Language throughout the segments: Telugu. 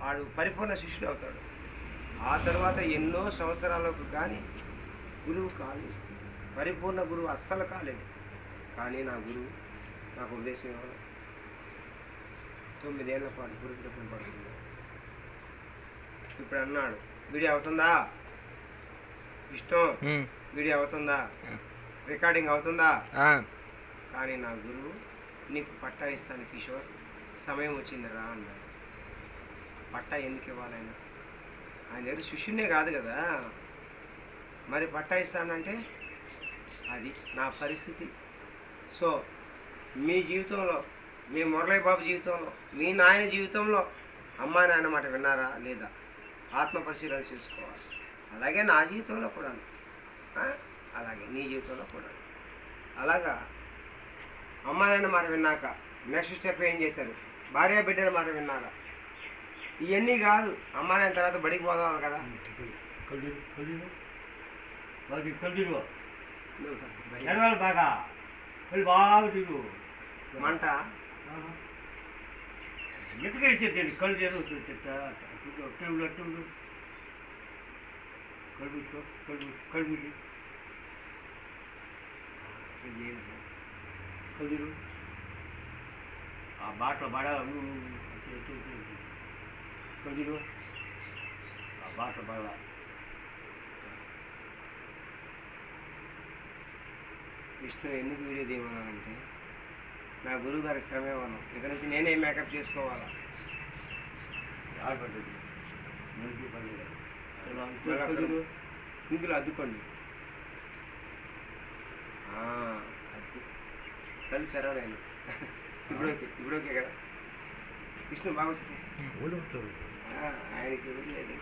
ఆడు పరిపూర్ణ శిష్యుడు అవుతాడు. ఆ తర్వాత ఎన్నో సంవత్సరాలకు కానీ గురువు కాదు, పరిపూర్ణ గురువు అస్సలు కాలేదు. కానీ నా గురువు నాకు ఉపదేశం ఇవ్వాలి. 9 ఏళ్ల పాటు గురుగ్రహం పడుతుంది. ఇప్పుడు అన్నాడు, వీడియో అవుతుందా ఇష్టం, వీడియో అవుతుందా, రికార్డింగ్ అవుతుందా? కానీ నా గురువు నీకు పట్టా ఇస్తాను కిషోర్, సమయం వచ్చింది రా అన్నాడు. పట్టా ఎందుకు ఇవ్వాలైనా? ఆయన దగ్గర శిష్యునే కాదు కదా, మరి పట్టా ఇస్తానంటే అది నా పరిస్థితి. సో మీ జీవితంలో, మీ మురళయ్య బాబు జీవితంలో, మీ నాయన జీవితంలో అమ్మా నాయన మాట విన్నారా లేదా ఆత్మ పరిశీలన చేసుకోవాలి. అలాగే నా జీవితంలో కూడా, అలాగే నీ జీవితంలో కూడా. అలాగా అమ్మా నాయన మాట విన్నాక నెక్స్ట్ స్టెప్ ఏం చేశారు? భార్య బిడ్డల మాట విన్నారా? ఇవన్నీ కాదు, అమ్మా నాయన తర్వాత బడికి పోదాం కదా. బాగా బాగా తిరుగు మంట ఎత్తుకెళ్ళి కళ్ళు జరుగుతుంది చెప్తా కళ్ళు కళ్ళు కళ్ళు కళ్ళు ఆ బాటలో బాడ కళ్ళు ఆ బాటలో బాడ విష్ణు ఎందుకు వీడియో తీయమన్నానంటే నా గురువు గారికి శ్రమ ఇవ్వను. ఇక్కడ నుంచి నేనే మేకప్ చేసుకోవాలా. ఇందులో అద్దుకోండి, అద్దు కళ్ళు తెరవలేను. ఇప్పుడు ఓకే కదా విష్ణు? బాగా వచ్చింది. ఆయనకి లేదు.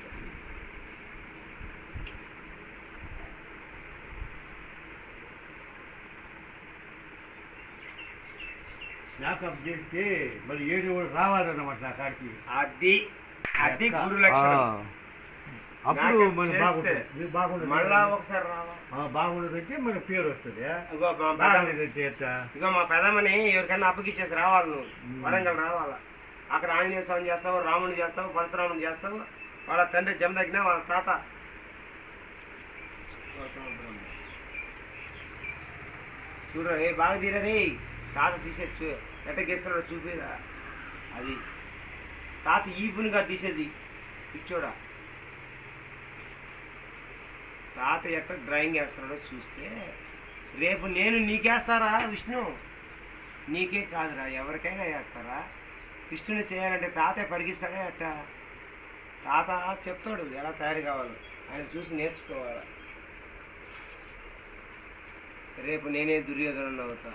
మేకప్ చేస్తే మరి 7 రావాలన్నమాట నా కాడికి. అది గురు లక్షణం. అప్పుడు మన బాగుంటుంది, మళ్ళా ఒకసారి బాగుండదంటే మన పేరు వస్తుంది. ఇగో మా పెదమని ఎవరికైనా అప్పగిచ్చేసి రావాలి. నువ్వు వరంగల్ రావాలా. అక్కడ ఆంజనేయ స్వామి చేస్తావు, రాముని చేస్తావు, పరశురాముని చేస్తావు. వాళ్ళ తండ్రి జమదగ్న, వాళ్ళ తాత చూడరా బాగా తీరని తాత తీసేచ్చు. ఎట్ట గీస్తున్నాడో చూపిరా. అది తాత ఈపునిగా తీసేది పిచ్చోడా. తాత ఎట్ట డ్రాయింగ్ వేస్తున్నాడో చూస్తే రేపు నేను నీకేస్తారా విష్ణు? నీకే కాదురా, ఎవరికైనా వేస్తారా? కృష్ణుని చేయాలంటే తాతే పరిగిస్తాడే అట్ట. తాత చెప్తాడు ఎలా తయారు కావాలో, ఆయన చూసి నేర్చుకోవాలి. రేపు నేనే దుర్యోధనుని అవుతా,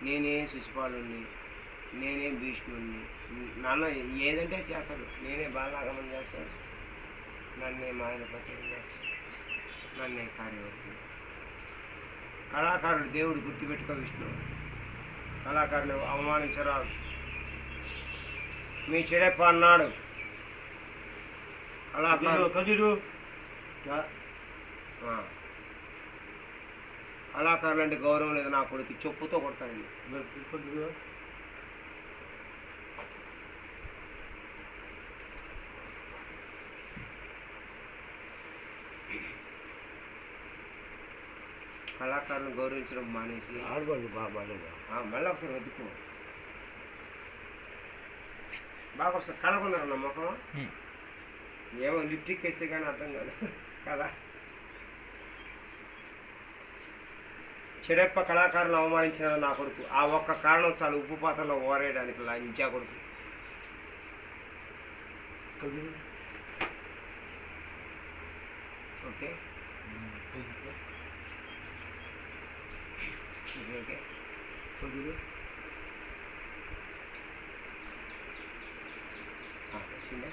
నేనే శిశుపాలుని, నేనే భీష్ముడిని. నాన్న ఏదంటే చేస్తాడు. నేనే బాలాగమనం చేస్తాడు, నన్నే మాయనపతి చేస్తాడు, నన్నే కార్యవర్తి. కళాకారుడు దేవుడు గుర్తుపెట్టుకో విష్ణు. కళాకారుని అవమానించరాదు. మీ చెడెప్ప అన్నాడు కళాకారులు. కళాకారులు అంటే గౌరవం లేదు నా కొడుకు, చెప్పుతో కొడతానండి. కళాకారులను గౌరవించడం మానేసి మళ్ళీ ఒకసారి వద్దుకో. బాగా వస్తుంది కళకున్నారు నమ్మకం. ఏమో లిప్టిక్ వేస్తే కానీ అర్థం కాదు కదా. చెడెప్ప కళాకారులను అవమానించిన నా కొడుకు. ఆ ఒక్క కారణం చాలు ఉప్పు పాత్రలో ఓరేయడానికి లంచా కొడుకు. ఓకే ఓకే వచ్చిందా?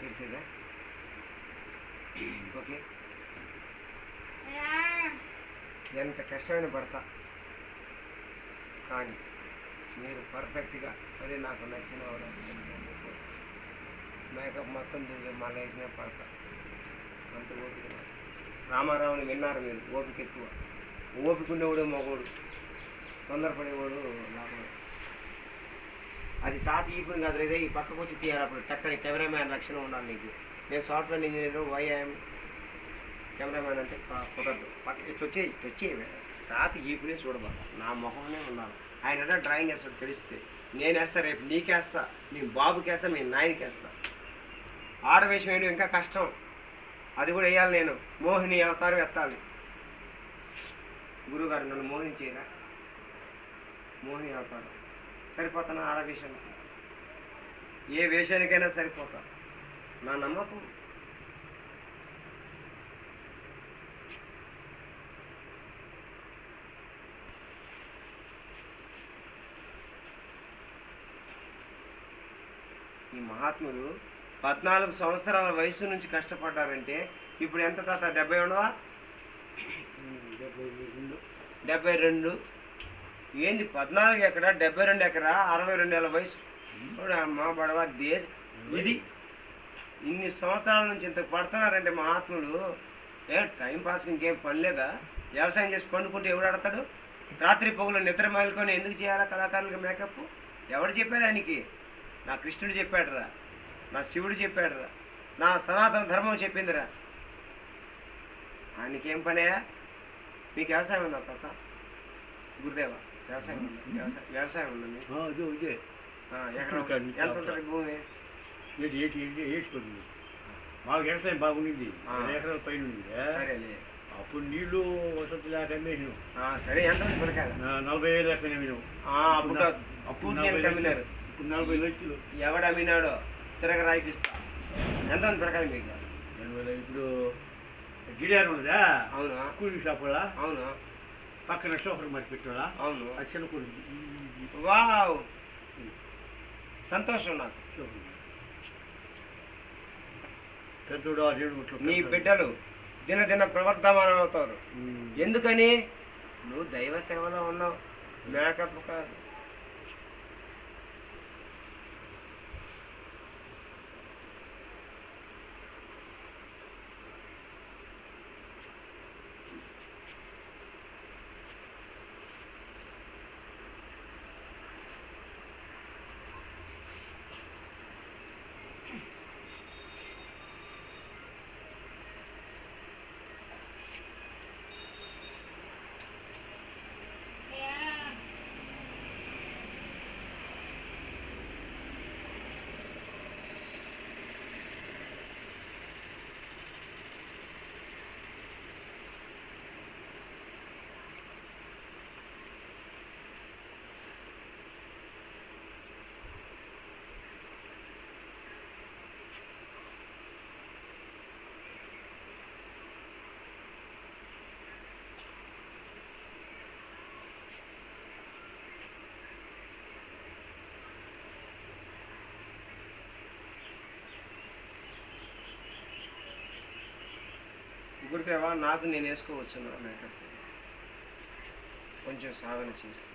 తెలిసేదా? ఓకే. ఎంత కష్టమైన భర్త కానీ మీరు పర్ఫెక్ట్గా అదే నాకు నచ్చిన మేకప్ మొత్తం దిగి మళ్ళీ వేసిన పడతా. అంత ఓపిక. రామారావుని విన్నారు మీరు, ఓపిక ఎక్కువ. ఓపిక ఉండేవాడు మగోడు, తొందరపడేవాడు లాభం. అది తాత ఈపుని కాదు లేదా ఈ పక్కకు వచ్చి తీయాలి. అప్పుడు టక్కని కెమెరామ్యాన్ రక్షణ ఉండాలి నీకు. నేను సాఫ్ట్వేర్ ఇంజనీర్, వైఐఎం కెమెరామ్యాన్ అంటే కుదరదు. పక్కకి వచ్చి తాత ఈపునే చూడబాలి, నా మొహంలోనే ఉండాలి. ఆయన అంటే డ్రాయింగ్ వేస్తాడు తెలిస్తే. నేను వేస్తా, రేపు నీకేస్తా, నీ బాబుకి వేస్తా, మీ నాయనకి వేస్తా. ఆడవేషం వేయడం ఇంకా కష్టం, అది కూడా వేయాలి. నేను మోహిని అవతారం ఎత్తాలి. గురువుగారు నన్ను మోహిని చేయరా, మోహిని అవతారం సరిపోతాను. ఆడవేషం ఏ వేషానికైనా సరిపోతా, నా నమ్మకం. ఈ మహాత్ములు 14 సంవత్సరాల వయసు నుంచి కష్టపడ్డారంటే ఇప్పుడు ఎంత తాత? 70 ఉండవా? 72. ఏంది 14 ఎకరా, 72 ఎకరా, 62 ఏళ్ళ వయసు. అమ్మ బడవా దేశం ఇది. ఇన్ని సంవత్సరాల నుంచి ఇంత పడుతున్నారంటే మహాత్ములు. టైం పాస్కి ఇంకేం పని లేదా? వ్యవసాయం చేసి పండుకుంటే ఎవడు ఆడతాడు? రాత్రి పొగులు నిద్ర మేలుకొని ఎందుకు చేయాలా కళాకారులకి మేకప్? ఎవడు చెప్పాడు ఆయనకి? నా కృష్ణుడు చెప్పాడురా, నా శివుడు చెప్పాడురా, నా సనాతన ధర్మం చెప్పిందిరా. ఆయనకేం పనయా? మీకు వ్యవసాయం ఉందా తాత? గురుదేవా వ్యవసాయం ఉందా? వ్యవసాయం ఉందా మీకు? ఎకరం ఎంత ఉంటుంది భూమి? మాకు వ్యవసాయం బాగుంది, ఎకరాల పైన ఉంది. సరేలే, అప్పుడు నీళ్లు వసతి లేక అమ్మేసాను. సరే ఎంత ఉంది పిల్లకాయలు? 40,000 ఎక్కడ అమ్మినావు. అప్పుడు అమ్మినారు. ఇప్పుడు 40 లక్షలు. ఎవడు అమ్మినాడో తిరగ రాయిపిస్తా. ఎంత ఉంది పిల్లకాయలు మీకు? ఇప్పుడు గిడారు ఉన్నదా? అవును. కూలి షాపులా? అవును. పక్కన సోఫర్ మరి పెట్టాలా? అవును. అది చిన్న కూలి. వావ్, సంతోషం నాకు. పెద్దోడు 7 గుంటలు. నీ బిడ్డలు దినదిన ప్రవర్ధమానం అవుతారు. ఎందుకని? నువ్వు దైవ సేవలో ఉన్నావు, మేకప్ కాదు. గురుదేవా నాకు నేను వేసుకోవచ్చు మేకప్, కొంచెం సాధన చేసి.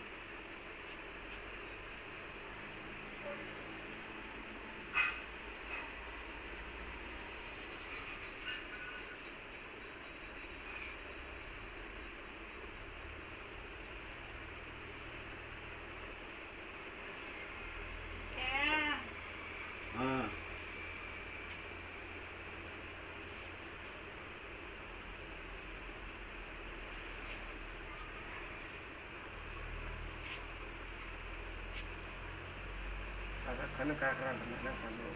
అదే కన్ను కాకరా అంటున్నా, కన్ను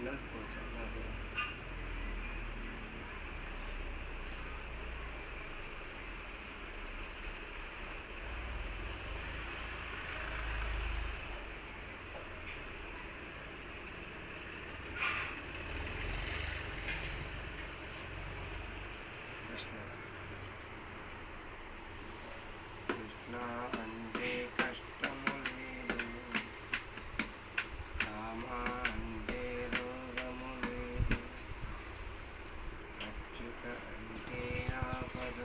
నలుపుకోవచ్చు నాకు. కృష్ణ కృష్ణ అంటే కష్టము లేదు, రామ అంటే రోగము లేదు, అచ్యుత అంటే ఆపద,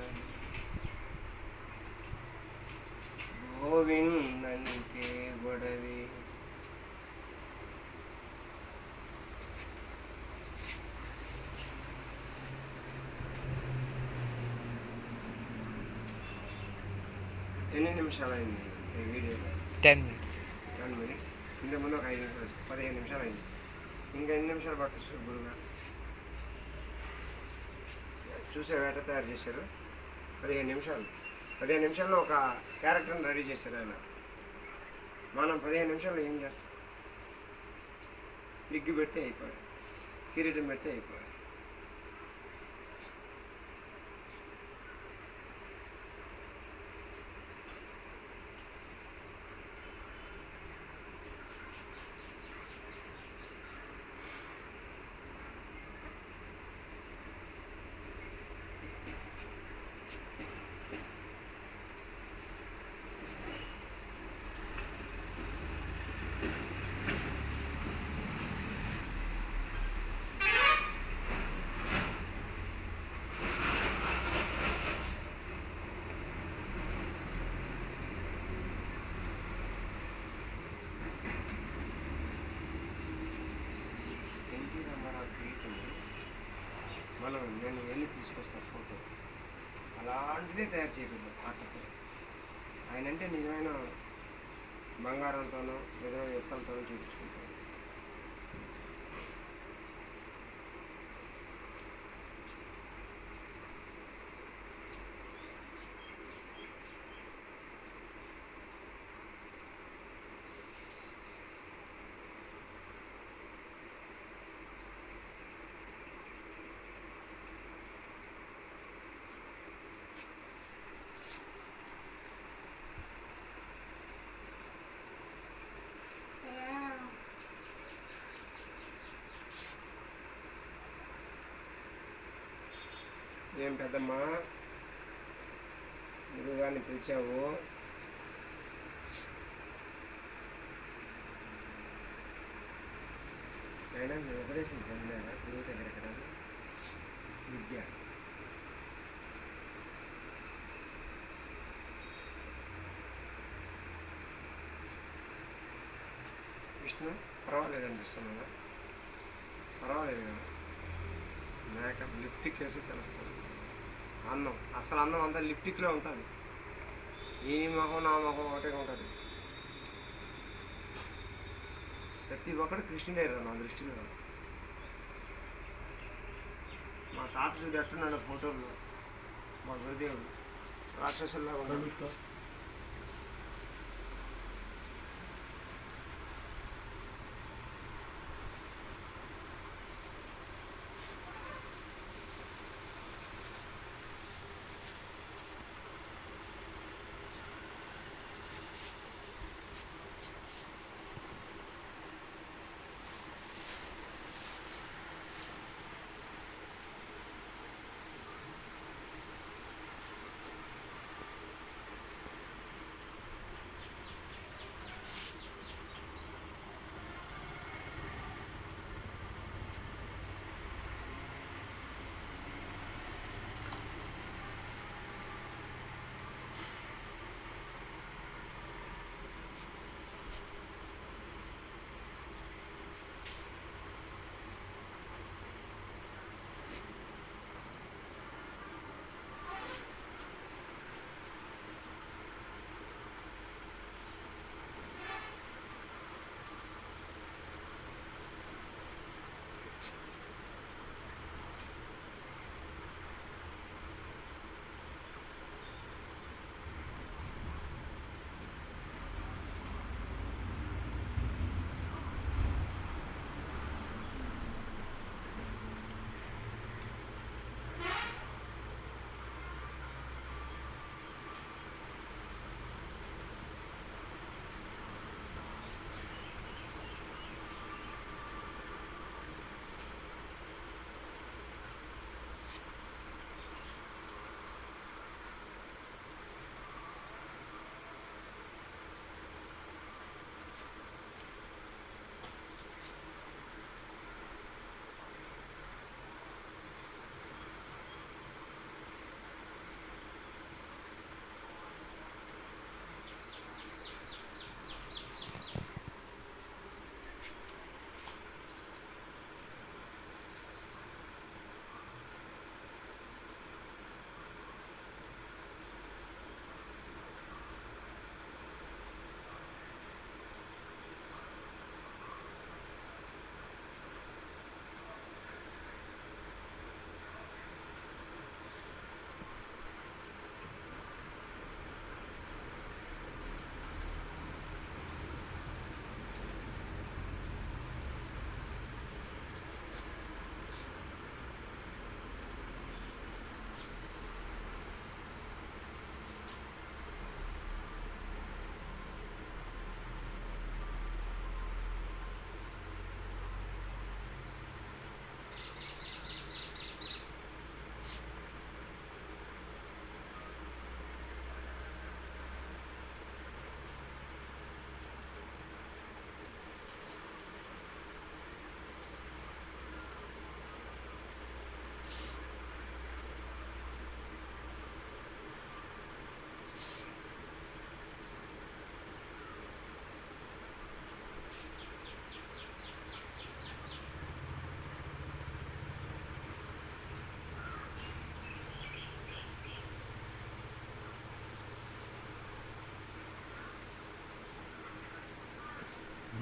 గోవింద్ అంటే గొడవి. ఎన్ని నిమిషాలు అయింది ఈ వీడియో? 10 minutes. 10 minutes. ఇంతకుముందు ఒక 5 నిమిషాలు వచ్చి 15 నిమిషాలు అయింది. ఇంకా ఎన్ని నిమిషాలు పట్టచ్చు గురువుగా? చూసే వేట తయారు చేశారు 15 నిమిషాలు. 15 నిమిషాల్లో ఒక క్యారెక్టర్ని రెడీ చేశారు ఆయన. మనం 15 నిమిషాల్లో ఏం చేస్తాం? విగ్గు పెడితే అయిపోయాయి, కిరీటం పెడితే అయిపోయాయి. ఎన్టీ రామారావు కిరీటం నేను వెళ్ళి తీసుకొస్తాను ఫోటో, అలాంటిదే తయారు చేయించాం ఆటతో. ఆయన అంటే నిజమైన బంగారంతోనో నిజమైన ఎత్తలతోనో చూపించుకుంటాను. ఏం పెద్దమ్మా గురువుగారిని పిలిచావు? అయినా మీరు ఉపదేశం పొందారా గురువు దగ్గర? ఎక్కడ విద్య విష్ణు పర్వాలేదు అనిపిస్తున్నా? పర్వాలేదు కదా, మేకప్ లిప్టిక్ వేసి తెలుస్తుంది అందం. అసలు అందం అంతా లిప్టిక్లో ఉంటుంది. ఈ మొహం నా మొహం ఒకటే ఉంటుంది. ప్రతి ఒక్కడు కృష్ణుడే రా నా దృష్టిలో. మా తాత చూడు ఎట్టున్నాడు ఫోటోల్లో, మా గురుదేవుడు రాక్షసుల్లా ఉన్నాడు.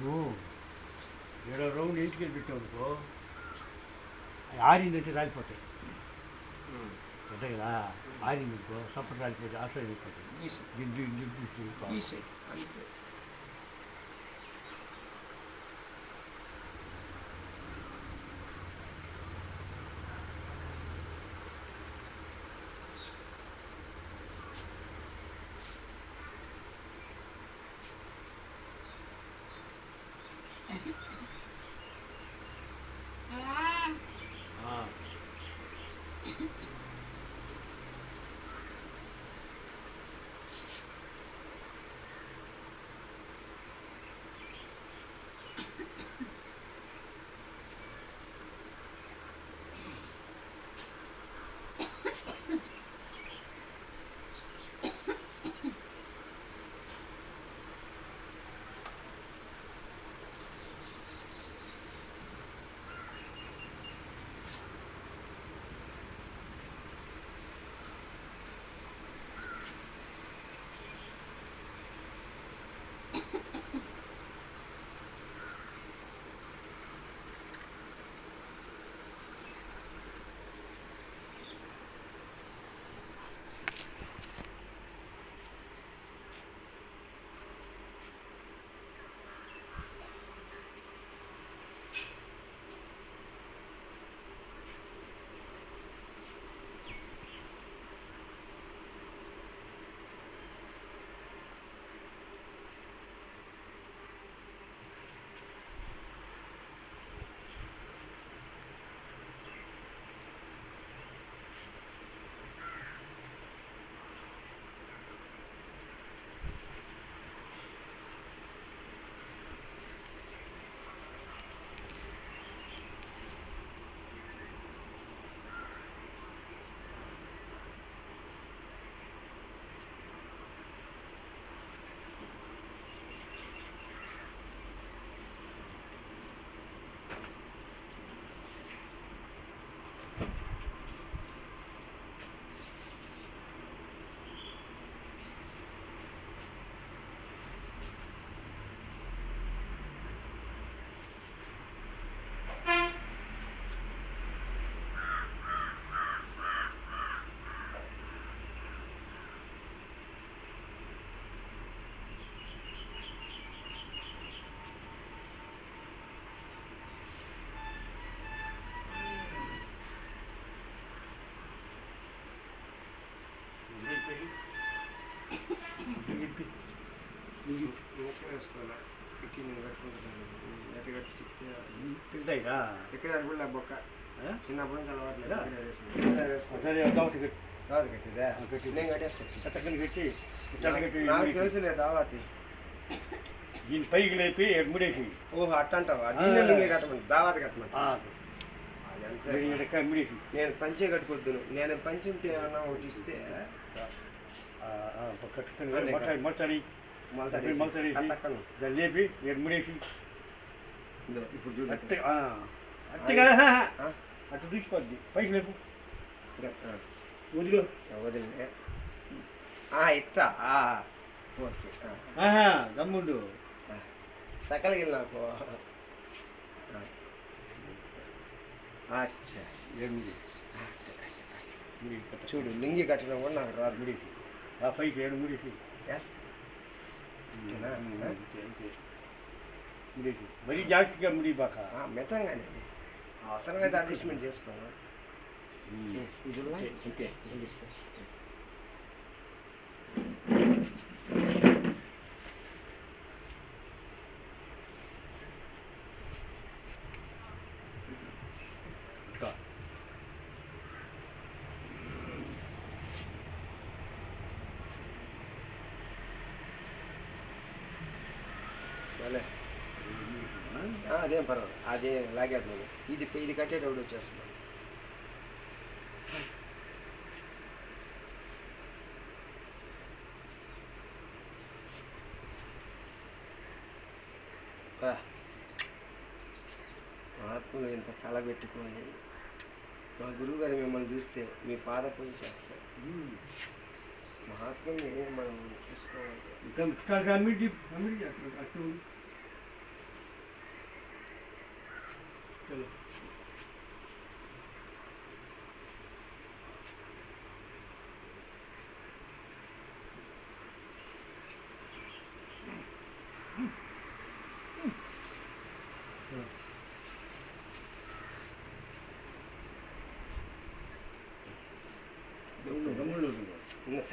నువ్వు 7వ రౌండ్ ఇంటికి వెళ్ళి పెట్టావు అనుకో, ఆరిందంటే రాలిపోతాయి. అంతే కదా, ఆరింది అనుకో సపోర్ట్ రాలిపోతాయి, ఆశ్రయం అయిపోతాయి. గీసి జిడ్డు గీసి అంతే. వేసుకోవాలి. పిచ్చి నేను కట్టుకుంటున్నాను, ఎట్ట కట్టి చెప్తే తింటాయిరా ఎక్కడ అనుకుంటా బొక్క చిన్నప్పుడు నుంచి అలవాట్లేదు. దావత్ కట్టిదా కట్టి నేను కట్టేస్తాను. కట్టి నాకు తెలుసులే దావాతి. దీని పైకి లేపి ముడేసి. ఓహో అట్ట అంటావా? దీన్ని కట్టమని దావాతి కట్టమని. నేను పంచే కట్టుకొద్దును. నేను పంచి ఏమన్నా ఒకటి ఇస్తే మొలతాడి దాన్ని లేపి ముడేసి. ఇప్పుడు చూడ అట్టుగా అటు తీసుకోద్ది. పైకి లేపు వదిలో వదిలే ఇట్టా ఓకే. గమ్ముండు సకలకి నాకు అచ్చా. చూడు లింగి కట్టడం కూడా నాకు రాదు. ముడికి ఆ పైకి 7 ముడికి. ఎస్ ముడికి మరీ జాగ్రత్తగా ముడి బాక మితంగానే అవసరమైతే అడ్జస్ట్మెంట్ చేసుకోను. ఇది ఇంతే. అదేం పర్వాలేదు, అదే లాగేస్తున్నాను. ఇది కట్టేటప్పుడు వచ్చేస్తున్నాను. మహాత్ములు ఇంత కళ పెట్టుకొని మా గురువుగారు మిమ్మల్ని చూస్తే మీ పాద పూజ చేస్తారు. మహాత్ముని మనం చూసుకోవాలి. ఇంకా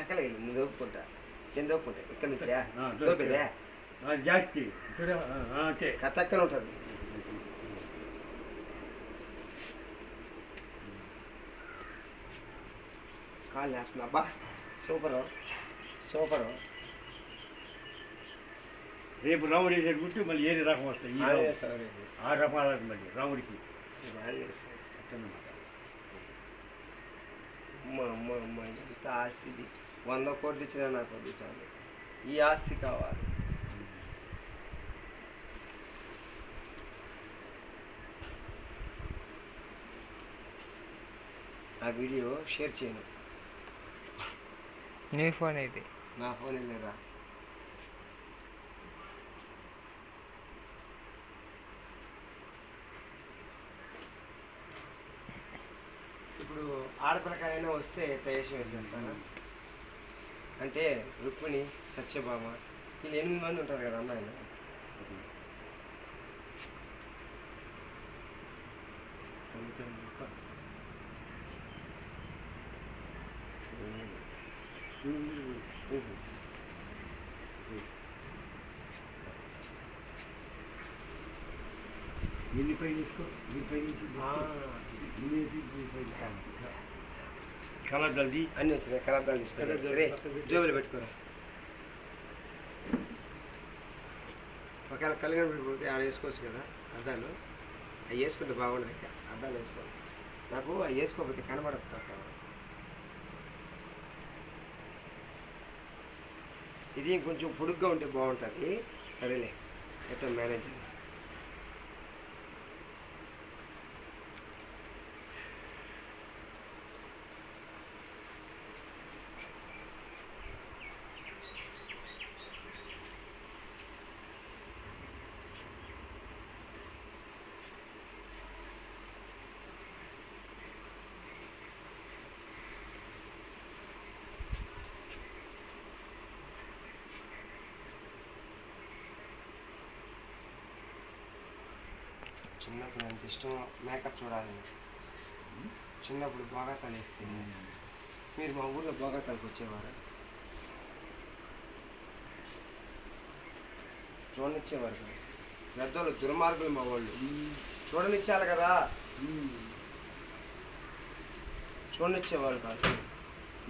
పక్కలే నేను దోపుకుంటా నేను దోపుకుంటా ఇక్కడ నుంచా దోపు. దోపేదే జాస్తి చూడ అంతే కథక్కన ఉంటుంది కాళ్ళు వేస్తున్నా అబ్బా సూపరు సూపరు రేపు రాముడు వేసేది గుట్టి మళ్ళీ ఏది రకం వస్తాయి ఈ రాముడు. ఆ రకాల మళ్ళీ రాముడికి అట్టన్నమాట. అమ్మ ఇంత ఆస్తిది 100 కోట్లు ఇచ్చినా నాకు వద్దు సార్ ఈ ఆస్తి కావాలి ఆ వీడియో షేర్ చేయను నీ ఫోన్ ఇది నా ఫోన్ వెళ్ళేరా ఇప్పుడు ఆడపిల్లకాయైనా వస్తే తయేషం వేసేస్తాను అంటే రుక్మిణి సత్యభామ వీళ్ళు 8 మంది ఉంటారు కదా అమ్మాయిలు ఎన్ని పై తీసుకో ఈ పై కలర్ జల్దీ అన్నీ వచ్చినాయి కలర్దాలు తీసుకొని రే జోబులు పెట్టుకోరా ఒకవేళ కలిగిన పెట్టుకుంటే ఆడ వేసుకోవచ్చు కదా అద్దాలు అవి వేసుకుంటే బాగుండదు ఇంకా అద్దాలు వేసుకోవాలి నాకు అవి వేసుకోకపోతే కనబడదు తాత ఇది కొంచెం పొడుగ్గా ఉంటే బాగుంటుంది సరేలే ఎట్లా మేనేజ్ చేయాలి చిన్నప్పుడు ఎంత ఇష్టం మేకప్ చూడాలి చిన్నప్పుడు బాగా తలేస్తే మీరు మా ఊళ్ళో బాగా తలకి వచ్చేవారు చూడనిచ్చేవారు కదా పెద్దోళ్ళు దుర్మార్గులు మా వాళ్ళు చూడనిచ్చాలి కదా చూడనిచ్చేవాళ్ళు కాదు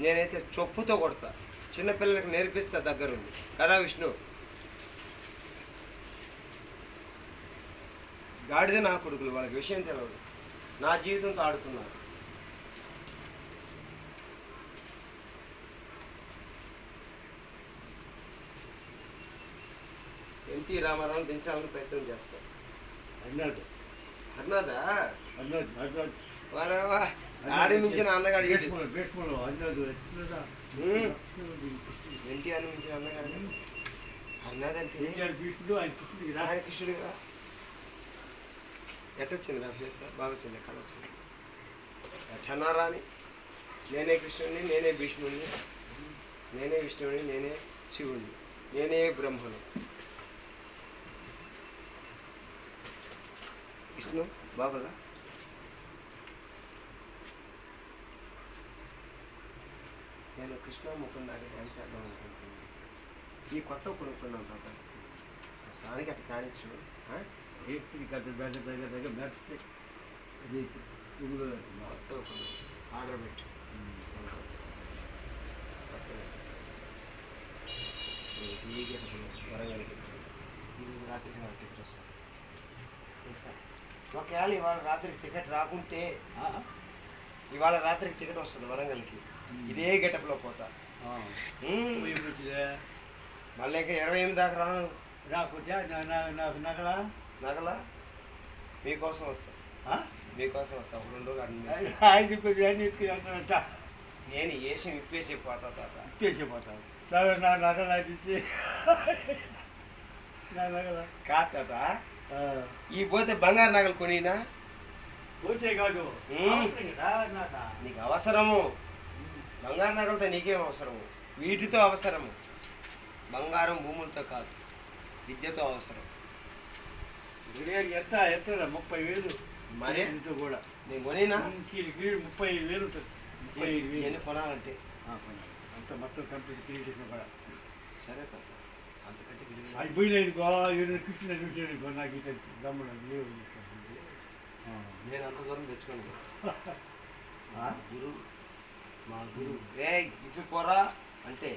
నేనైతే చొప్పుతో కొడతా చిన్నపిల్లలకి నేర్పిస్తా దగ్గరుండి కదా విష్ణు గాడిదే నా కొడుకులు వాళ్ళకి విషయం తెలియదు నా జీవితంతో ఆడుతున్నారు ఎన్టీ రామారావు దించాలని ప్రయత్నం చేస్తారు అన్నాడు అన్నదా అన్నాడు అన్నాడు వారేవా ఆడి మించిన అందగాడు బేస్మూలు అన్నాడు ఎన్టీఆర్ మించిన అందగాడు అన్నదంటే బీచ్లు ఆయన కృష్ణుడు ఆయన కృష్ణుడు కదా ఎట్టొచ్చింది నా ఫేస్ బాగా వచ్చింది ఎక్కడ వచ్చింది ఎట్టన్నారా అని నేనే కృష్ణుడిని నేనే భీష్ముడిని నేనే విష్ణుడిని నేనే శివుడిని నేనే బ్రహ్మను విష్ణు బాబులా నేను కృష్ణ ముకుందాన్ని డ్యాన్స్ చేద్దాం అనుకుంటున్నాను ఈ కొత్త కొనుక్కున్నాను తాత స్థానికి అట్లా కానిచ్చు దగ్గర మెరిస్తే ఆర్డర్ పెట్టి వరంగల్కి ఈరోజు రాత్రికి నాకు టికెట్ వస్తుంది ఒకవేళ ఇవాళ రాత్రికి టికెట్ రాకుంటే ఇవాళ రాత్రికి టికెట్ వస్తుంది వరంగల్కి ఇదే గెటప్లో పోతా మళ్ళీ ఇంకా 28 దాకా రాను రాకపోతే నాకు నగలా నగలా మీకోసం వస్తా మీకోసం వస్తా ఒక 2 రోజులు ఐదు కొద్దిగా ఎత్తుకుంటానంట నేను వేసి విప్పేసి పోతా తాత ఇప్పేసిపోతాను నా నగలా ఇచ్చి నా నగలా కాదు తాత ఈ పోతే బంగారు నగలు కొనినా పోతే కాదు నీకు అవసరము బంగారు నగలతో నీకేం అవసరము వీటితో అవసరము బంగారం భూములతో కాదు విద్యతో అవసరం ఎంత 30,000 మరి ఇంట్లో కూడా నేను కొనినా కీడు 35,000 ఉంటుంది 35,000 ఎన్ని కొనాలంటే అంత మొత్తం కంప్లీట్ క్లీన్ చేసిన కూడా సరే తాత అంతకంటే విలువ అది పోయినానుకో ఏదైనా కిచెన్ చూసానుకో నాకు ఇట్లా దమ్ముడు లేవు నేను అంత దూరం తెచ్చుకోను గురు మా గురు ఏ ఇటు పోరా అంటే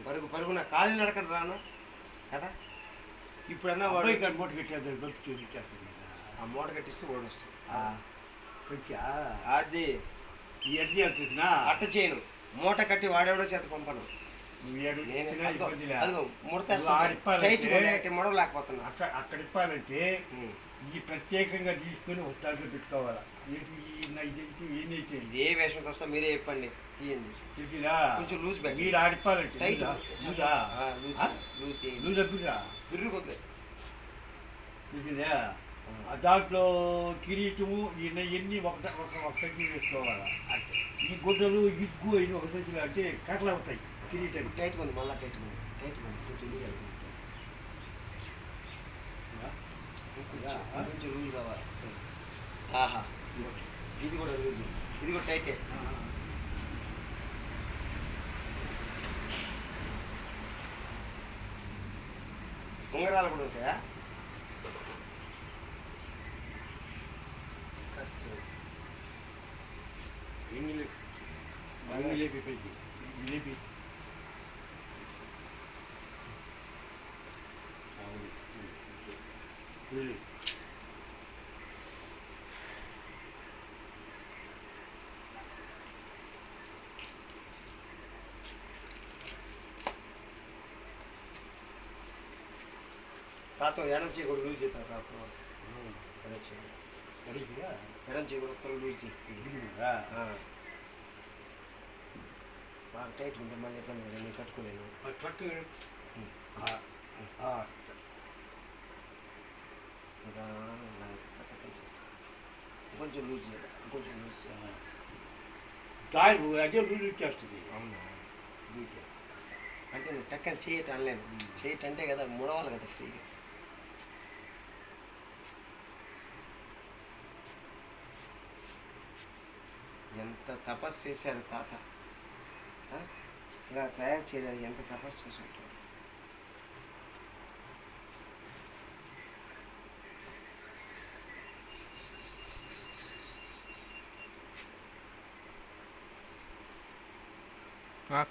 పరుగు పరుగున కాలి నడకడు రాను కదా ఇప్పుడన్నా వాడు ఇక్కడ మూట కట్టేది బస్సు చూసి ఇచ్చేస్తుంది ఆ మూట కట్టిస్తే ఓడి వస్తుంది కొంచెం అది ఈ అడ్డీ వచ్చేసినా అట్ట చేయను మూట కట్టి వాడేవాడో చేత పంపను నువ్వు ఏడు నేను తినే ఇబ్బందిలే. అదిగో ముడత నువ్వు ఆడిప్పాలంటే ముడవలేకపోతున్నా అక్కడ ఇప్పాలంటే ఈ ప్రత్యేకంగా తీసుకొని హుస్టాల్లో పెట్టుకోవాలా ఇది ఏం చేసేది ఇదే వేషంకి వస్తా మీరే చెప్పండి తీయండి చూసినా కొంచెం లూజ్ పెట్టి మీరు ఆడిప్పాలంటే టైట్ లూజా లూజ్ లూజ్ చేయండి లూజ్ అబ్బిరా బిర్రు కొద్ది చూసిందా దాంట్లో కిరీటము ఇవన్నీ ఒక సంచి వేసుకోవాలా ఈ గుడ్డలు ఇగ్గు అయిన ఒక సంచిలో అంటే కట్టలు అవుతాయి కిరీటం టైట్ ఉంది మళ్ళీ టైట్ ఉంది కొంచెం లూజ్ అవుతుంది కొంచెం లూజ్ కావాలి ఆహా ఇది కూడా లూజ్ ఇది కూడా టైటే ఉంగరాలు కూడా ఉంటాయా ఎన్ని లేపి పైకి లేపి తాతో ఎడం చేయి కూడా లూజ్ చేస్తా తాతో ఎడం చేయి ఎడం చేయి కూడా ఒక్కరు లూజ్ చేయి బాగా టైట్ ఉంటే మళ్ళీ చెప్పాను కదా నేను కట్టుకోలేను కొంచెం లూజ్ చేయాలి కొంచెం లూజ్ చేయాలి దాని అదే లూజ్ ఇచ్చేస్తుంది అవునా అంటే నువ్వు టక్కని చేయట అనలేను చేయటంటే కదా ముడవాలి కదా ఫ్రీగా ఎంత తపస్సు చేశారు తాత ఇలా తయారు చేయడానికి ఎంత తపస్సు చేసి ఉంటారు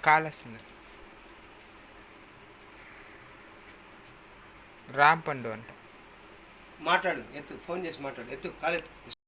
కాల్ వస్తుంది రాంపండు అంట మాట్లాడు ఎత్తు ఫోన్ చేసి మాట్లాడు ఎత్తు కాలు ఎత్తు